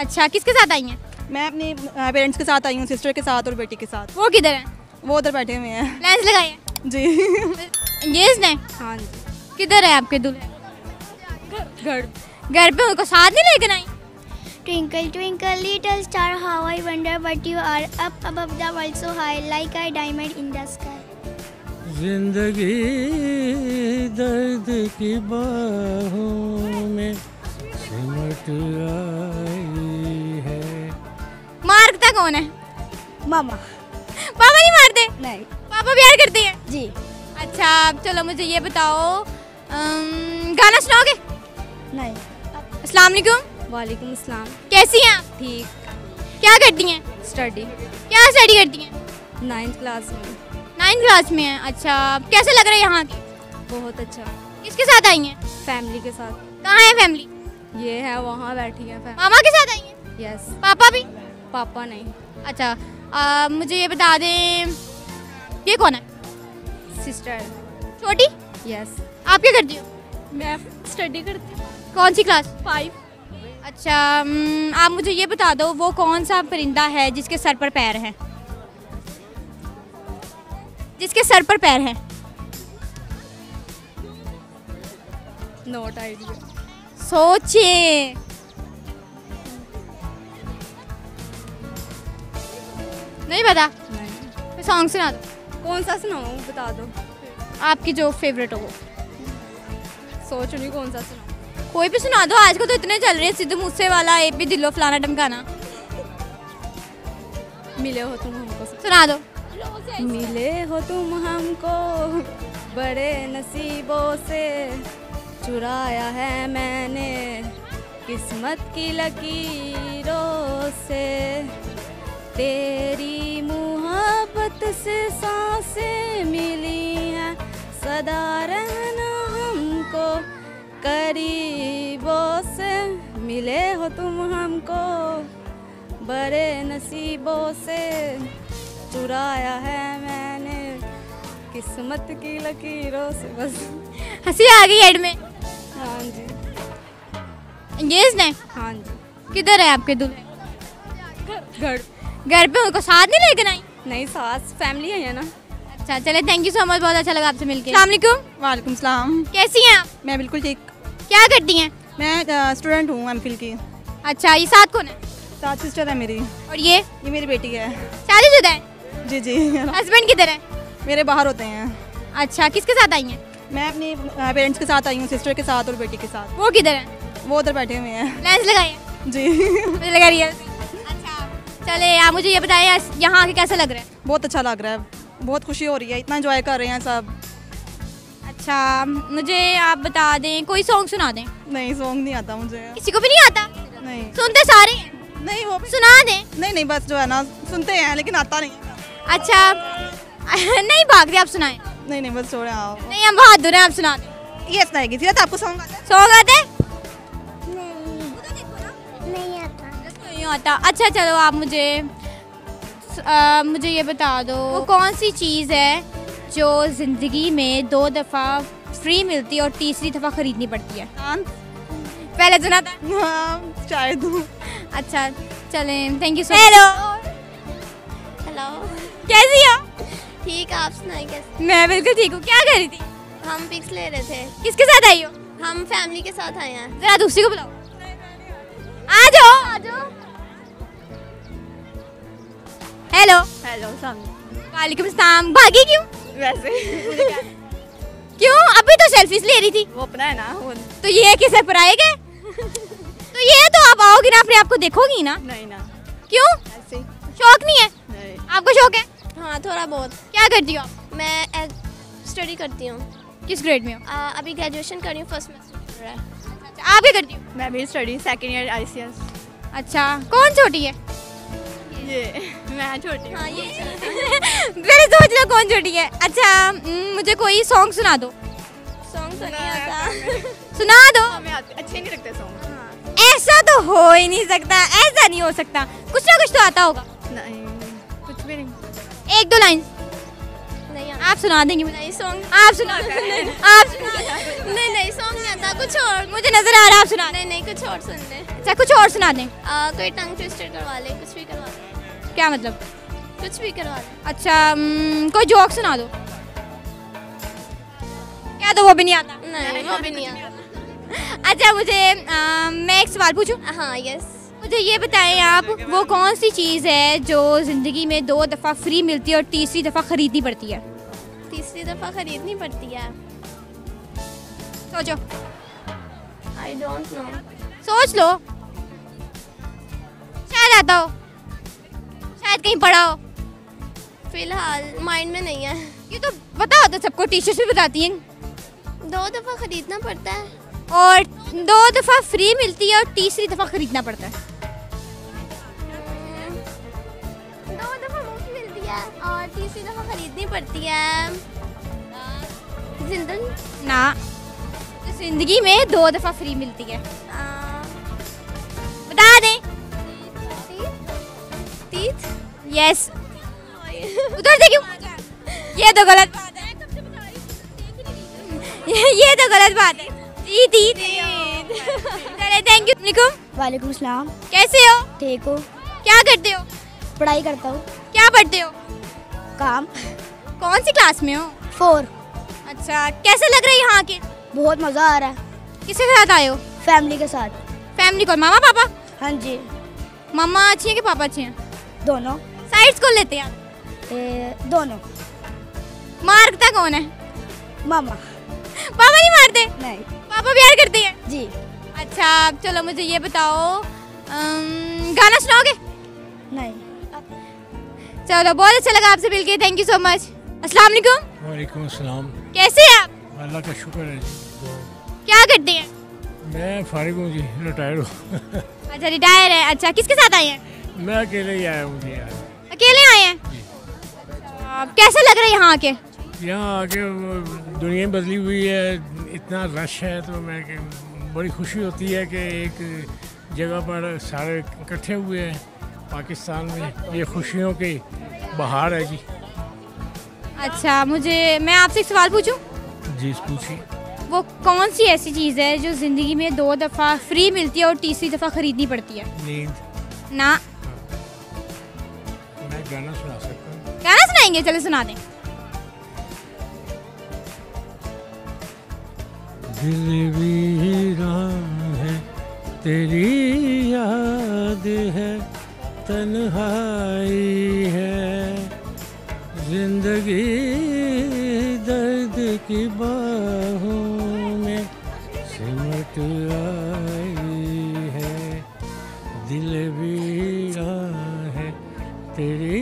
अच्छा, किसके साथ आई हैं? मैं अपनी पेरेंट्स के साथ आई हूँ, सिस्टर के साथ और बेटी के साथ। वो किधर हैं? वो उधर बैठे हुए हैं। लेंस लगाए हैं? जी। एंगेज्ड हैं? हाँ जी। किधर है आपके दूल्हे? घर पे उनको साथ नहीं लेकर आई? Twinkle, twinkle, little star, how I wonder what you are. Up above the world so high, like a diamond in the sky. जिंदगी दर्द की बाहों में सिमट आई है। मारता कौन है? मामा। पापा नहीं मारते? नहीं। पापा प्यार करते हैं? जी। अच्छा, चलो मुझे ये बताओ, गाना सुनाओगे? नहीं। अस्सलाम वालेकुम। वालेकुम अस्सलाम। कैसी हैं आप? ठीक। क्या करती हैं? स्टडी। क्या स्टडी करती हैं? 9th क्लास में। 9th क्लास में हैं। अच्छा, कैसे लग रहा है यहाँ की? बहुत अच्छा। किसके साथ आई हैं? फैमिली के साथ। कहाँ है फैमिली? ये है वहाँ बैठी है फैमिली। मामा के साथ आई हैं? यस। पापा भी? पापा नहीं। अच्छा, मुझे ये बता दें, ये कौन है? सिस्टर। छोटी? यस। आप क्या करती हो? मैं स्टडी करती हूँ। कौन सी क्लास? 5। अच्छा, आप मुझे ये बता दो, वो कौन सा परिंदा है जिसके सर पर पैर हैं? जिसके सर पर पैर हैं? Note idea. सोचिए। नहीं पता? नहीं। सॉन्ग सुना दो। कौन सा सुनाऊँ बता दो। आपकी जो फेवरेट हो वो। सोच नहीं कौन सा सुनाऊँ। कोई भी सुना दो, आजकल तो इतने चल रहे हैं, सिद्धू मूसे वाला, ए पी दिलो, फलाना ढमकाना। मिले हो तुम हमको। सुना दो। मिले हो तुम हमको बड़े नसीबों से, चुराया है मैंने किस्मत की लकीरों से, तेरी मुहब्बत से सांसें मिली हैं, सदा रहना हमको करीबों से। मिले हो तुम हमको बड़े नसीबों से, चुराया है मैंने किस्मत की लकीरों से। बस हंसी आ गई हेड में। हाँ जी। एंगेज्ड हैं? हाँ जी। किधर है आपके दूल्हे? घर पे उनको साथ नहीं लेकर आई? नहीं, सास फैमिली है ना। अच्छा, चले, थैंक यू सो मच, बहुत अच्छा लगा आपसे मिलकर। अस्सलाम वालेकुम। वालेकुम सलाम। कैसी हैं आप? मैं बिल्कुल ठीक। क्या करती हैं? मैं स्टूडेंट हूँ एमफिल की। अच्छा, ये साथ कौन है? साथ सिस्टर है मेरी। और ये मेरी बेटी है। शादीशुदा है? जी जी। हस्बैंड किधर है? मेरे बाहर होते हैं। अच्छा, किसके साथ आई हैं? मैं अपनी पेरेंट्स के साथ आई हूँ, सिस्टर के साथ और बेटी के साथ। वो किधर है? वो उधर बैठे हुए हैं। लेंस लगाए हैं? जी। मुझे लगा रही है। अच्छा, चले, आप मुझे ये बताएं, यहाँ आके कैसा लग रहा है? बहुत अच्छा लग रहा है, बहुत खुशी हो रही है, इतना एंजॉय कर रहे हैं सब। अच्छा, मुझे आप बता दें, कोई सॉन्ग सुना दें। नहीं, सॉन्ग नहीं आता मुझे। किसी को भी नहीं आता? नहीं। सुनते सारे हैं? नहीं, वो भी सुना दें। नहीं, बस जो है ना सुनते हैं लेकिन आता नहीं। अच्छा, नहीं भागते, आप सुनाएं। नहीं, बस छोड़े आप। नहीं, हम बहादुर हैं, आप सुना दें। ये सुनाएगी सीरत, आपको सॉन्ग आता है? सॉन्ग आते हैं? नहीं आता। नहीं आता। अच्छा, चलो, आप मुझे ये बता दो, वो कौन सी चीज़ है जो ज़िंदगी में 2 दफ़ा फ्री मिलती है और तीसरी दफ़ा ख़रीदनी पड़ती है? पहले सुना था? हाँ, शायद। अच्छा, चलें, thank you so much. Hello. Hello. कैसी हो? ठीक, आप सुनाए कैसे? मैं बिल्कुल ठीक हूँ। क्या कर रही थी? हम पिक्स ले रहे थे। किसके साथ आई हो? हम फैमिली के साथ आए हैं। जरा दूसरी को बुलाओ। आ जाओ। हेलो। हेलो, वालेकुम सलाम। भागी क्यों? वैसे क्यों? अभी तो सेल्फीज ले रही थी। वो अपना है ना वो। तो ये किसे पराएगा? तो ये तो आप आओगी ना, अपने आप को देखोगी ना। नहीं ना। क्यों? ऐसे ही। शौक नहीं है? नहीं। आपको शौक है? हाँ, थोड़ा बहुत। क्या करती हो आप? मैं स्टडी करती हूँ। किस ग्रेड में हो? अभी ग्रेजुएशन कर रही हूँ, फर्स्ट सेमेस्टर चल रहा है। अच्छा, आप क्या करती हो? मैं भी स्टडी सेकंड ईयर ICS। अच्छा, कौन छोटी है? ये मैं छोटी हूँ। हाँ, ये पहले सोच लो कौन छोटी है। अच्छा, मुझे कोई सॉन्ग सुना दो। सॉन्ग तो नहीं आता। सुना दो। हमें अच्छे नहीं लगते सॉन्ग। ऐसा तो हो ही नहीं सकता, ऐसा नहीं हो सकता, कुछ ना कुछ तो आता होगा। नहीं, कुछ भी नहीं। 1-2 लाइन। नहीं आप सुना देंगे मुझे? नहीं सॉन्ग आप सुना आप सुना नहीं सॉन्ग नहीं आता, कुछ और। मुझे नजर आ रहा है आप सुना दें। नहीं कुछ और सुन ले। अच्छा कुछ और सुना दें। कोई टंग ट्विस्टर करवा ले, कुछ भी करवा ले। क्या मतलब? कुछ भी करवा ले। अच्छा कोई जोक सुना दो। क्या तो वो भी नहीं आता? नहीं वो भी नहीं आता। अच्छा मुझे मैं एक सवाल पूछूं? हाँ यस। मुझे ये बताएं आप, वो कौन सी चीज़ है जो ज़िंदगी में 2 दफ़ा फ्री मिलती है और तीसरी दफ़ा ख़रीदनी पड़ती है? तीसरी दफा खरीदनी पड़ती है। सोचो, आई डोंट नो। सोच लो, शायद आता हो, शायद कहीं पढ़ा हो। फिलहाल माइंड में नहीं है। ये तो पता होता सबको, टीचर्स भी बताती हैं। 2 दफा खरीदना पड़ता है और 2 दफ़ा फ्री मिलती है और तीसरी दफ़ा ख़रीदना पड़ता है। 2 दफा मुफ्त मिलती है और तीसरी दफा खरीदनी पड़ती है। जिंदगी ना, तो ज़िंदगी में 2 दफ़ा फ्री मिलती है। बता दें। तीत। यस। उधर देखिए, ये तो गलत बात है। ये तो गलत बात है। जी चले, थैंक यू। वालेकुम सलाम। कैसे हो? ठीक हो? क्या करते हो? पढ़ाई करता हूँ। क्या पढ़ते हो? काम। कौन सी क्लास में हो? 4। अच्छा, कैसे लग रहा है यहाँ के? बहुत मज़ा आ रहा है। किसके साथ आए हो? फैमिली के साथ। फैमिली कौन? मामा पापा? हाँ जी, मम्मा अच्छी है कि पापा अच्छे हैं? दोनों। साइड्स कौन लेते हैं? दोनों। मारता कौन है? मामा। पापा नहीं मारते? नहीं। पापा प्यार करते हैं? जी। अच्छा चलो मुझे ये बताओ, गाना सुनाओगे? नहीं। चलो, बहुत अच्छा लगा आपसे मिलके, थैंक यू सो मच। अस्सलाम वालेकुम। वालेकुम अस्सलाम। कैसे हैं आप? अल्लाह का शुक्र है जी। क्या करते हैं? मैं फारिग हूँ जी, रिटायर्ड हूँ। अच्छा रिटायर है। अच्छा किसके साथ आए हैं? मैं अकेले ही आया हूँ जी यार। अकेले आए हैं? कैसा लग रहा है यहाँ आके? यहाँ आके दुनिया बदली हुई है, इतना रश है, तो मैं बड़ी खुशी होती है कि एक जगह पर सारे इकट्ठे हुए हैं पाकिस्तान में। ये खुशियों की बहार है जी। अच्छा मैं आपसे एक सवाल पूछूं? जी पूछिए। वो कौन सी ऐसी चीज़ है जो ज़िंदगी में 2 दफ़ा फ्री मिलती है और तीसरी दफ़ा ख़रीदनी पड़ती है? नींद। ना। मैं गाना सुना सकता हूँ? गाना सुनाएंगे? चलो सुना दें। दिल वीरान है, तेरी याद है, तन्हाई है, जिंदगी दर्द की बाहों में सिमट आई है। दिल वीरान है, तेरी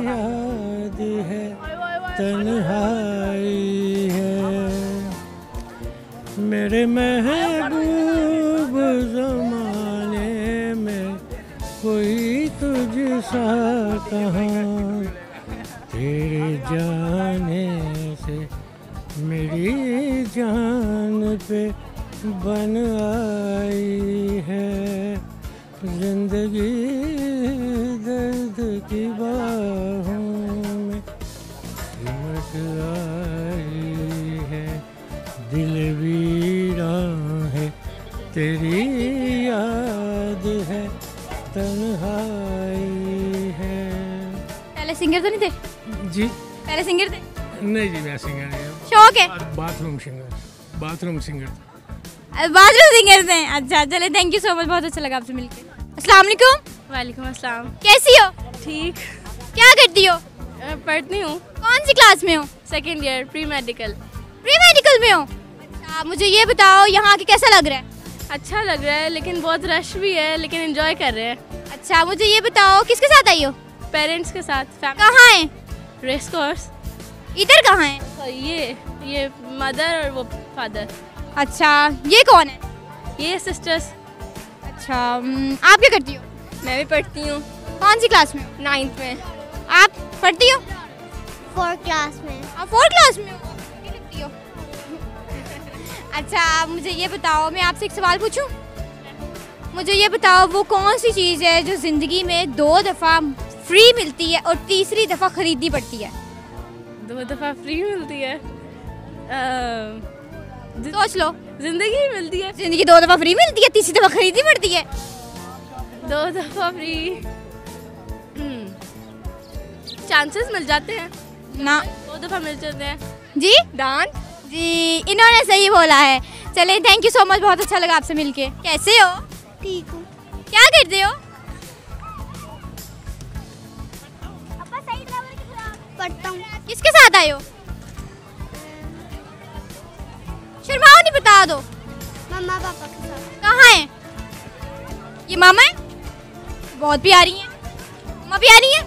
याद है, तन्हाई है, मेरे महबूब ज़माने में कोई तुझसा कहाँ, तेरे जाने से मेरी जान पे बन आई है, जिंदगी दर्द की बाहों में सिमट आई है, दिल वीरान है, तेरी याद है, तन्हाई है। पहले सिंगर तो नहीं थे? जी पहले सिंगर थे? नहीं जी, मैं सिंगर नहीं हूँ। शौक है? Bathroom singer. बाथरूम सिंगर थे। अच्छा चले, थैंक यू सो मच, बहुत अच्छा लगा आपसे मिलकर। अस्सलाम वालेकुम। वालेकुम अस्सलाम। कैसी हो? ठीक। क्या करती हो? पढ़ती हूँ। कौन सी क्लास में हो? 2nd year pre medical. Pre medical में हो? अच्छा मुझे ये बताओ, यहाँ के कैसा लग रहा है? अच्छा लग रहा है, लेकिन बहुत रश भी है, लेकिन एंजॉय कर रहे हैं। अच्छा मुझे ये बताओ, किसके साथ आई हो? पेरेंट्स के साथ। कहाँ है? Race course. इधर कहाँ है? ये मदर और वो फादर। अच्छा ये कौन है? ये सिस्टर्स। अच्छा आप क्या करती हो? मैं भी पढ़ती हूँ। कौन सी क्लास में हो? 9th में। आप पढ़ती हो? 4th क्लास में। आप 4th क्लास में हो? क्या लिखती हो? अच्छा मुझे ये बताओ, मैं आपसे एक सवाल पूछूं? मुझे ये बताओ, वो कौन सी चीज़ है जो ज़िंदगी में 2 दफ़ा फ्री मिलती है और तीसरी दफ़ा ख़रीदनी पड़ती है? 2 दफ़ा फ्री मिलती है। सोच लो, ज़िंदगी मिलती है। जिंदगी 2 दफा फ्री मिलती है, तीसरी दफा खरीदनी पड़ती है। 2 दफ़ा फ्री चांसेस मिल जाते हैं ना 2 दफ़ा मिल जाते हैं। जी डांस जी, इन्होंने सही बोला है। चले, थैंक यू सो मच, बहुत अच्छा लगा आपसे मिलके। कैसे हो? ठीक हूँ। क्या करते हो? पढ़ता हूँ। किसके साथ आए हो? शर्माओ नहीं, बता दो। मम्मा पापा के साथ। कहाँ है ये? मामा है? बहुत प्यारी हैं। मम्मा प्यारी है?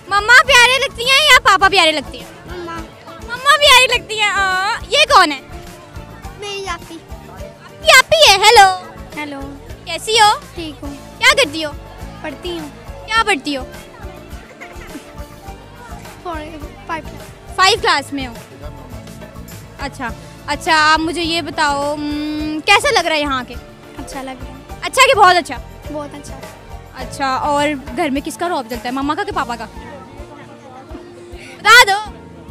मम्मा प्यारे लगती हैं या पापा प्यारे लगती हैं? मम्मा। मम्मा प्यारी लगती हैं। ये कौन है? मेरी आपी। आपकी आपी है। Hello, hello. कैसी हो? ठीक हूँ। क्या करती हो? पढ़ती हूँ। क्या पढ़ती हो? 5 क्लास में हो। अच्छा अच्छा, आप मुझे ये बताओ, कैसा लग रहा है यहाँ के? अच्छा लग रहा है। अच्छा कि बहुत अच्छा? बहुत अच्छा। अच्छा, और घर में किसका रौब चलता है, मम्मा का कि पापा का? बता दो।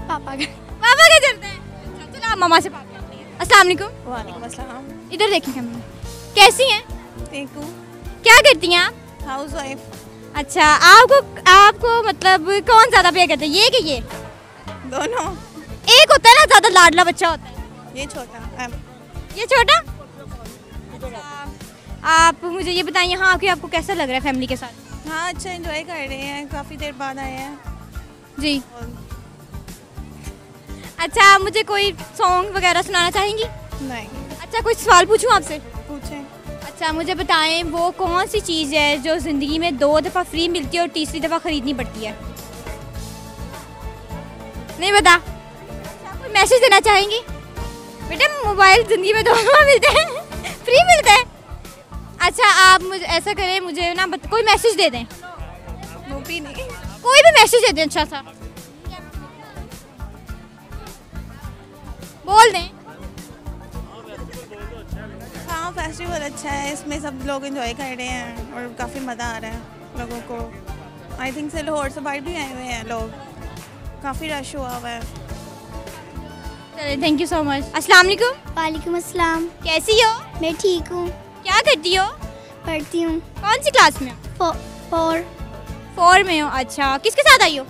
पापा का। पापा का चलता है। अच्छा, चलो आप मम्मा से बात करते हैं। अस्सलाम वालेकुम। वालेकुम अस्सलाम। इधर देखिए कैमरा। कैसी हैं? ठीक हूँ। क्या करती हैं आप? House wife. अच्छा, आपको मतलब कौन ज़्यादा प्यार करता है, ये कि ये? दोनों। एक होता है ना ज़्यादा लाडला बच्चा होता है, ये छोटा। ये छोटा। अच्छा, आप मुझे ये बताइए, यहाँ आके आपको कैसा लग रहा है फैमिली के साथ? हाँ, अच्छा एंजॉय कर रहे हैं, काफ़ी देर बाद आए हैं। जी। अच्छा, आप मुझे कोई सॉन्ग वगैरह सुनाना चाहेंगी? नहीं। अच्छा, कोई सवाल पूछूं आपसे? पूछें। अच्छा, मुझे बताएं, वो कौन सी चीज़ है जो ज़िंदगी में 2 दफ़ा फ्री मिलती है और तीसरी दफ़ा ख़रीदनी पड़ती है? नहीं बता। कोई मैसेज देना चाहेंगी? बेटा, मोबाइल ज़िंदगी में 2 दफ़ा मिलते हैं, फ्री मिलते हैं। अच्छा, आप मुझे ऐसा करें, मुझे ना कोई मैसेज दे दें। मूवी नहीं। कोई भी मैसेज दे दें अच्छा सा, बोल दें। हाँ, फेस्टिवल अच्छा है, इसमें सब लोग एंजॉय कर रहे हैं और काफ़ी मज़ा आ रहा है लोगों को। आई थिंक से लाहौर से बाहर भी आए हुए हैं लोग, काफ़ी रश हुआ हुआ है। चलिए, थैंक यू सो मच। अस्सलाम वालेकुम। वालेकुम अस्सलाम। कैसी हो? मैं ठीक हूँ। क्या करती हो? पढ़ती हूँ। कौन सी क्लास में हो? 4 में हो। अच्छा, किसके साथ आई हो?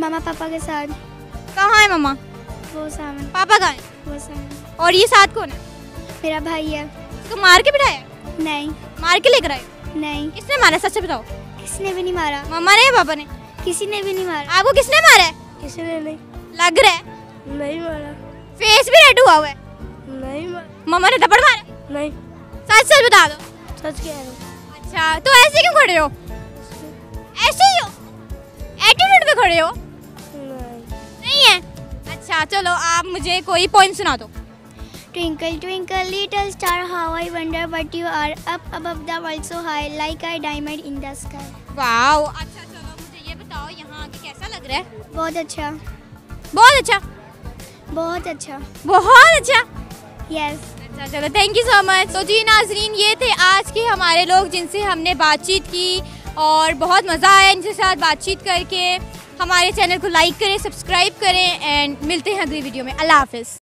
मम्मा पापा के साथ। कहाँ है मम्मा? वो सामने। पापा कहाँ है? वो सामने। और ये साथ कौन है? मेरा भाई है। इसको मार के बिठाया? नहीं। मार के लेकर आए? नहीं, किसने मारा, सच बताओ। किसने भी नहीं मारा। मम्मा ने या पापा ने? किसी ने भी नहीं मारा। आपको किसने मारा है? किसी ने नहीं। लग रहा है, नहीं मारा। फेस भी रेड हुआ हुआ है। नहीं मारा। मम्मा ने थप्पड़ मारा? नहीं। सच सच बता दो। सच कह रहा हूँ। अच्छा, तो ऐसे क्यों खड़े हो? ऐसे ही हो? एटीट्यूड पे खड़े हो? नहीं है। अच्छा, चलो आप मुझे कोई पोएम सुना दो। Twinkle twinkle little star, how I wonder what you are, up above the world so high, like a diamond in the sky. Wow, अच्छा चलो मुझे ये बताओ, यहाँ आके कैसा लग रहा है? बहुत अच्छा। बहुत अच्छा। बहुत अच्छा। बहुत अच्छा। यस। अच्छा चलो, थैंक यू सो मच। तो जी नाजरीन, ये थे आज के हमारे लोग जिनसे हमने बातचीत की और बहुत मज़ा आया इनके साथ बातचीत करके। हमारे चैनल को लाइक करें, सब्सक्राइब करें एंड मिलते हैं अगली वीडियो में। अल्लाह हाफिज़।